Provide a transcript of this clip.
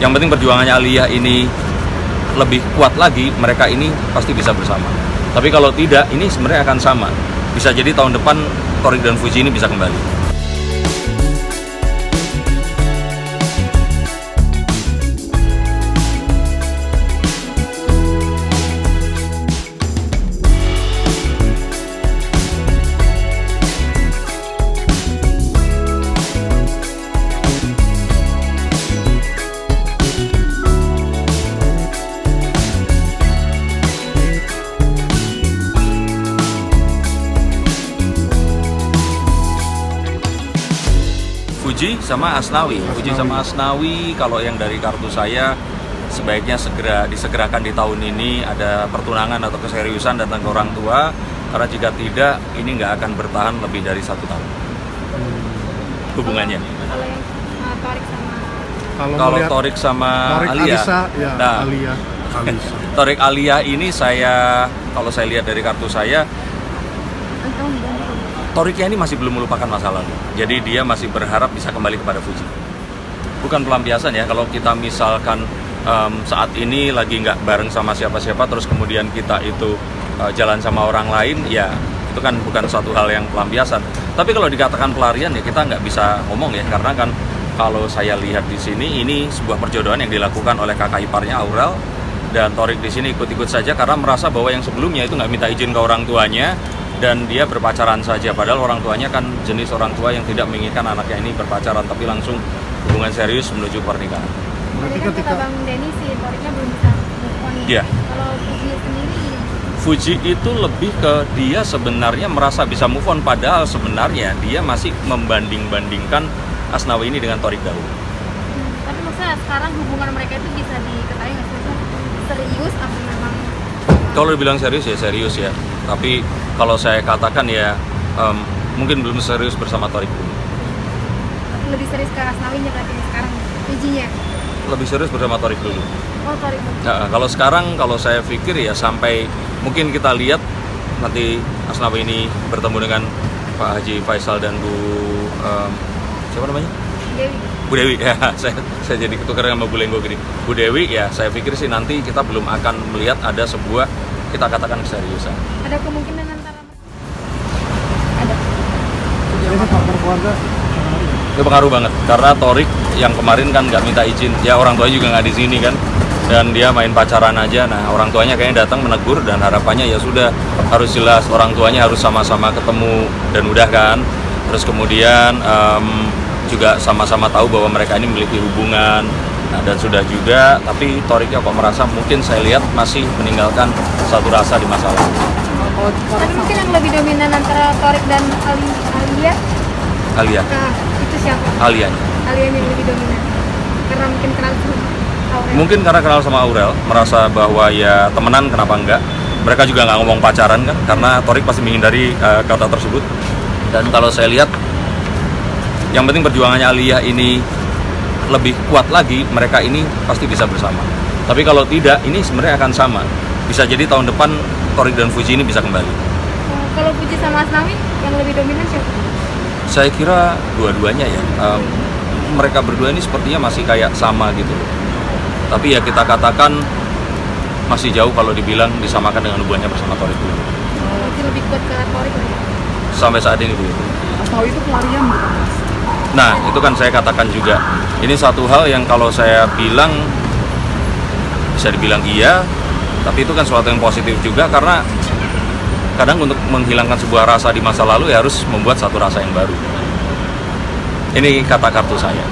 Yang penting perjuangannya Aliyah ini lebih kuat lagi, mereka ini pasti bisa bersama. Tapi kalau tidak, ini sebenarnya akan sama. Bisa jadi tahun depan Torik dan Fuji ini bisa kembali. Fuji sama Asnawi, kalau yang dari kartu saya sebaiknya disegerakan di tahun ini, ada pertunangan atau keseriusan datang ke orang tua, karena jika tidak ini nggak akan bertahan lebih dari 1 tahun hubungannya. Kalau yang Torik sama Torik sama Aliyah, Alisa, ya, nah, Alisa. Torik Aliyah ini kalau saya lihat dari kartu saya, Toriknya ini masih belum melupakan masa lalu. Jadi dia masih berharap bisa kembali kepada Fuji. Bukan pelampiasan ya, kalau kita misalkan saat ini lagi nggak bareng sama siapa-siapa, terus kemudian kita itu jalan sama orang lain, ya itu kan bukan suatu hal yang pelampiasan. Tapi kalau dikatakan pelarian ya kita nggak bisa ngomong ya, karena kan kalau saya lihat di sini ini sebuah perjodohan yang dilakukan oleh kakak iparnya Aurel, dan Torik di sini ikut-ikut saja karena merasa bahwa yang sebelumnya itu nggak minta izin ke orang tuanya dan dia berpacaran saja, padahal orang tuanya kan jenis orang tua yang tidak menginginkan anaknya ini berpacaran, tapi langsung hubungan serius menuju pernikahan. Berarti kan kata Bang Denny sih, Toriknya belum bisa move on. Iya. Kalau Fuji sendiri? Fuji itu lebih ke dia sebenarnya merasa bisa move on, padahal sebenarnya dia masih membanding-bandingkan Asnawi ini dengan Torik dahulu. Tapi maksudnya sekarang hubungan mereka itu bisa diketahui nggak sih? Serius apa memang? Kalau dibilang serius ya serius ya, tapi kalau saya katakan ya mungkin belum serius bersama Torik dulu. Lebih serius ke Asnawinya berarti sekarang, Fujinya? Lebih serius bersama Torik dulu. Oh, Torik. Nah, kalau sekarang, kalau saya pikir ya sampai mungkin kita lihat nanti Asnawi ini bertemu dengan Pak Haji Faisal dan siapa namanya? Dewi. Bu Dewi ya, saya jadi ketukar sama Bu Lenggo gini. Bu Dewi ya, saya pikir sih nanti kita belum akan melihat ada sebuah, kita katakan keseriusan. Ada kemungkinan antara Jadi faktor keluarga Itu pengaruh banget karena Torik yang kemarin kan nggak minta izin, ya orang tuanya juga nggak di sini kan, dan dia main pacaran aja. Nah orang tuanya kayaknya datang menegur dan harapannya ya sudah harus jelas, orang tuanya harus sama-sama ketemu dan udah kan. Terus kemudian juga sama-sama tahu bahwa mereka ini memiliki hubungan. Nah, dan sudah juga, tapi Toriknya kok merasa mungkin saya lihat masih meninggalkan satu rasa di masa lalu. tapi mungkin yang lebih dominan antara Torik dan Aliyah? Aliyah, Nah, itu siapa? Aliyah. Aliyah yang lebih dominan karena mungkin kenal sama Aurel. Mungkin karena kenal sama Aurel, merasa bahwa ya temenan kenapa enggak. Mereka juga nggak ngomong pacaran kan, karena Torik pasti menghindari kata tersebut. Dan kalau saya lihat, yang penting perjuangannya Aliyah ini lebih kuat lagi, mereka ini pasti bisa bersama. Tapi kalau tidak, ini sebenarnya akan sama. Bisa jadi tahun depan Torik dan Fuji ini bisa kembali. Kalau Fuji sama Asnawi yang lebih dominan siapa? Saya kira dua-duanya ya. Mereka berdua ini sepertinya masih kayak sama gitu. Tapi ya kita katakan masih jauh kalau dibilang disamakan dengan hubungannya bersama Torik dulu. Berarti lebih kuat ke Torik lagi. Sampai saat ini begitu. Asnawi itu pelarian bukan? Nah, itu kan saya katakan juga. Ini satu hal yang kalau saya bilang, bisa dibilang iya, tapi itu kan sesuatu yang positif juga, karena kadang untuk menghilangkan sebuah rasa di masa lalu ya harus membuat satu rasa yang baru. Ini kata kartu saya.